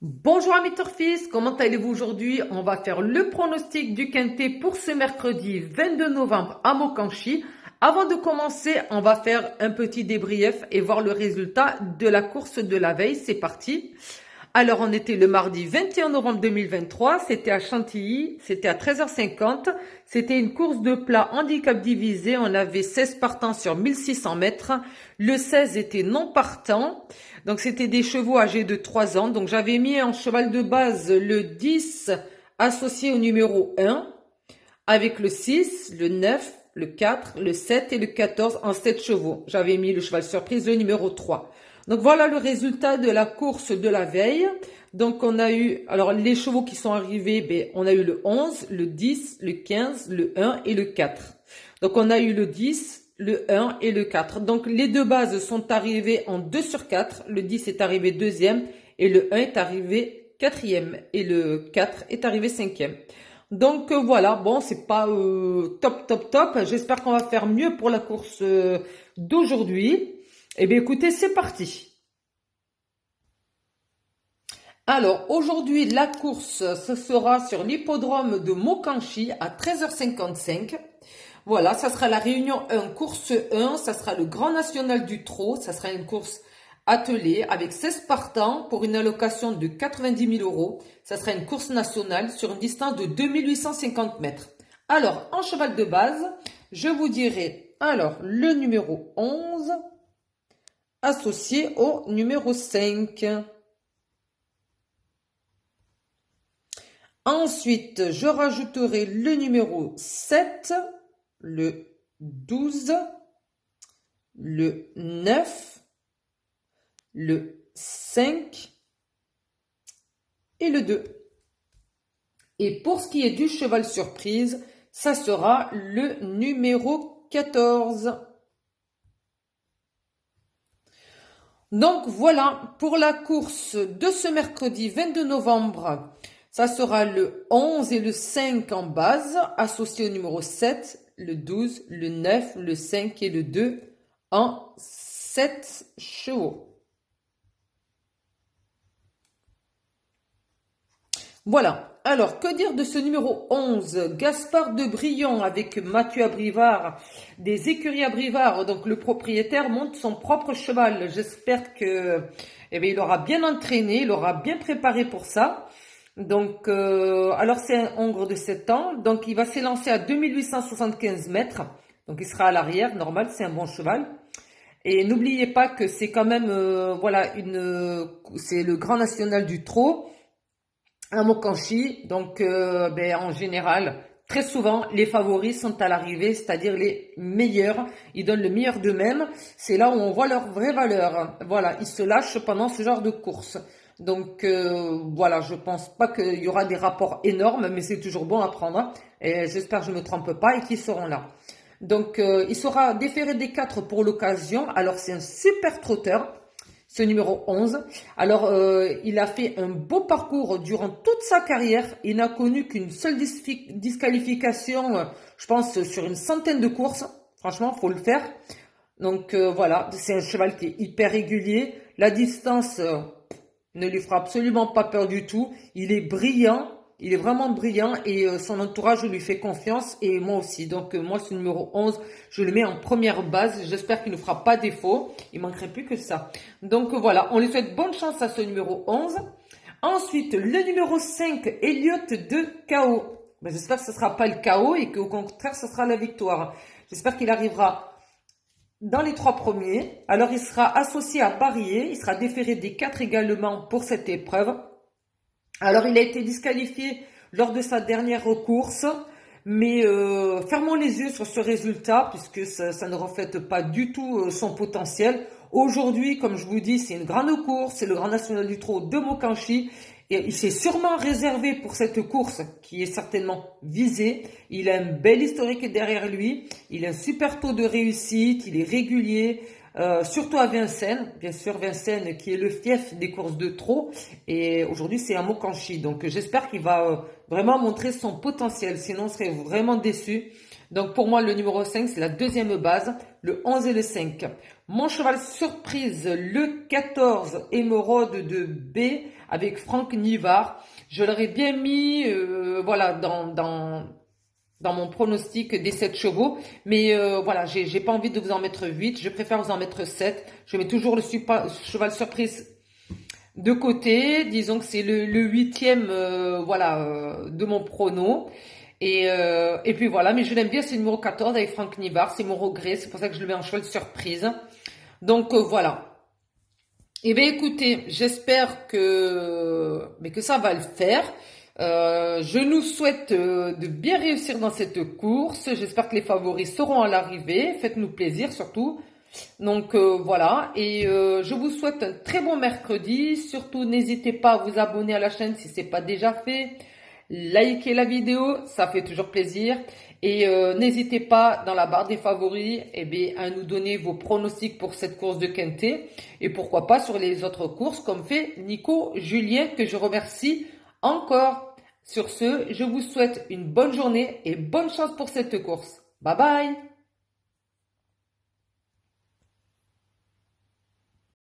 Bonjour amis turfistes, comment allez-vous aujourd'hui? On va faire le pronostic du quintet pour ce mercredi 22 novembre à Mokanchi. Avant de commencer, on va faire un petit débrief et voir le résultat de la course de la veille. C'est parti. Alors, on était le mardi 21 novembre 2023, c'était à Chantilly, c'était à 13h50. C'était une course de plat handicap divisé, on avait 16 partants sur 1600 mètres. Le 16 était non partant, donc c'était des chevaux âgés de 3 ans. Donc j'avais mis en cheval de base le 10 associé au numéro 1, avec le 6, le 9, le 4, le 7 et le 14 en 7 chevaux. J'avais mis le cheval surprise, le numéro 3. Donc voilà le résultat de la course de la veille. Donc on a eu, alors les chevaux qui sont arrivés, on a eu le 11, le 10, le 15, le 1 et le 4. Donc on a eu le 10, le 1 et le 4. Donc les deux bases sont arrivées en 2 sur 4. Le 10 est arrivé deuxième et le 1 est arrivé quatrième et le 4 est arrivé cinquième. Donc voilà, bon, c'est pas top. J'espère qu'on va faire mieux pour la course d'aujourd'hui. Eh bien, écoutez, c'est parti. Alors, aujourd'hui, la course, ce sera sur l'hippodrome de Mokanchi à 13h55. Voilà, ça sera la réunion 1, course 1. Ça sera le Grand National du Trot. Ça sera une course attelée avec 16 partants pour une allocation de 90 000 euros. Ça sera une course nationale sur une distance de 2850 mètres. Alors, en cheval de base, je vous dirai alors le numéro 11 associé au numéro 5. Ensuite, je rajouterai le numéro 7, le 12, le 9, le 5 et le 2. Et pour ce qui est du cheval surprise, ça sera le numéro 14. Donc voilà, pour la course de ce mercredi 22 novembre, ça sera le 11 et le 5 en base, associé au numéro 7, le 12, le 9, le 5 et le 2 en 7 chevaux. Voilà. Alors, que dire de ce numéro 11, Gaspard de Brion avec Mathieu Abrivard, des écuries Abrivard. Donc, le propriétaire monte son propre cheval. J'espère que, il aura bien entraîné, il aura bien préparé pour ça. Donc, alors c'est un hongre de 7 ans. Donc, il va s'élancer à 2875 mètres. Donc, il sera à l'arrière, normal, c'est un bon cheval. Et n'oubliez pas que c'est quand même, c'est le Grand National du Trot à Mokanchi. Donc, en général, très souvent, les favoris sont à l'arrivée, c'est-à-dire les meilleurs. Ils donnent le meilleur d'eux-mêmes. C'est là où on voit leur vraie valeur. Voilà, ils se lâchent pendant ce genre de course. Donc, voilà, je pense pas qu'il y aura des rapports énormes, mais c'est toujours bon à prendre. Et j'espère que je ne me trompe pas et qu'ils seront là. Donc, il sera déféré des 4 pour l'occasion. Alors, c'est un super trotteur, ce numéro 11. Alors, il a fait un beau parcours durant toute sa carrière. Il n'a connu qu'une seule disqualification, je pense, sur une centaine de courses. Franchement, faut le faire. Donc, voilà, c'est un cheval qui est hyper régulier. La distance ne lui fera absolument pas peur du tout. Il est brillant. Il est vraiment brillant et son entourage lui fait confiance et moi aussi. Donc moi ce numéro 11, je le mets en première base. J'espère qu'il ne fera pas défaut. Il manquerait plus que ça. Donc voilà, on lui souhaite bonne chance à ce numéro 11. Ensuite, le numéro 5, Elliot de KO. J'espère que ce ne sera pas le KO et qu'au contraire, ce sera la victoire. J'espère qu'il arrivera dans les 3 premiers. Alors il sera associé à Parier. Il sera déféré des 4 également pour cette épreuve. Alors, il a été disqualifié lors de sa dernière course, mais fermons les yeux sur ce résultat puisque ça ne reflète pas du tout son potentiel. Aujourd'hui, comme je vous dis, c'est une grande course, c'est le Grand National du Trot de Mokanchi. Et il s'est sûrement réservé pour cette course qui est certainement visée. Il a un bel historique derrière lui, il a un super taux de réussite, il est régulier. Surtout à Vincennes, bien sûr Vincennes qui est le fief des courses de trot et aujourd'hui c'est à Mokanchi, donc j'espère qu'il va vraiment montrer son potentiel, sinon on serait vraiment déçu. Donc pour moi le numéro 5 c'est la deuxième base, le 11 et le 5. Mon cheval surprise, le 14, Émeraude de B avec Franck Nivard. Je l'aurais bien mis voilà, dans mon pronostic des 7 chevaux. Mais voilà, j'ai pas envie de vous en mettre 8. Je préfère vous en mettre 7. Je mets toujours le cheval surprise de côté. Disons que c'est le 8e voilà, de mon prono. Et puis voilà, mais je l'aime bien, c'est le numéro 14 avec Franck Nivard. C'est mon regret, c'est pour ça que je le mets en cheval surprise. Donc voilà. Eh bien écoutez, j'espère que ça va le faire. Je nous souhaite de bien réussir dans cette course. J'espère que les favoris seront à l'arrivée. Faites-nous plaisir surtout. Donc voilà, et je vous souhaite un très bon mercredi. Surtout, n'hésitez pas à vous abonner à la chaîne si ce n'est pas déjà fait. Likez la vidéo, ça fait toujours plaisir. Et n'hésitez pas dans la barre des favoris à nous donner vos pronostics pour cette course de Quintet. Et pourquoi pas sur les autres courses comme fait Nico Julien, que je remercie encore. Sur ce, je vous souhaite une bonne journée et bonne chance pour cette course. Bye bye!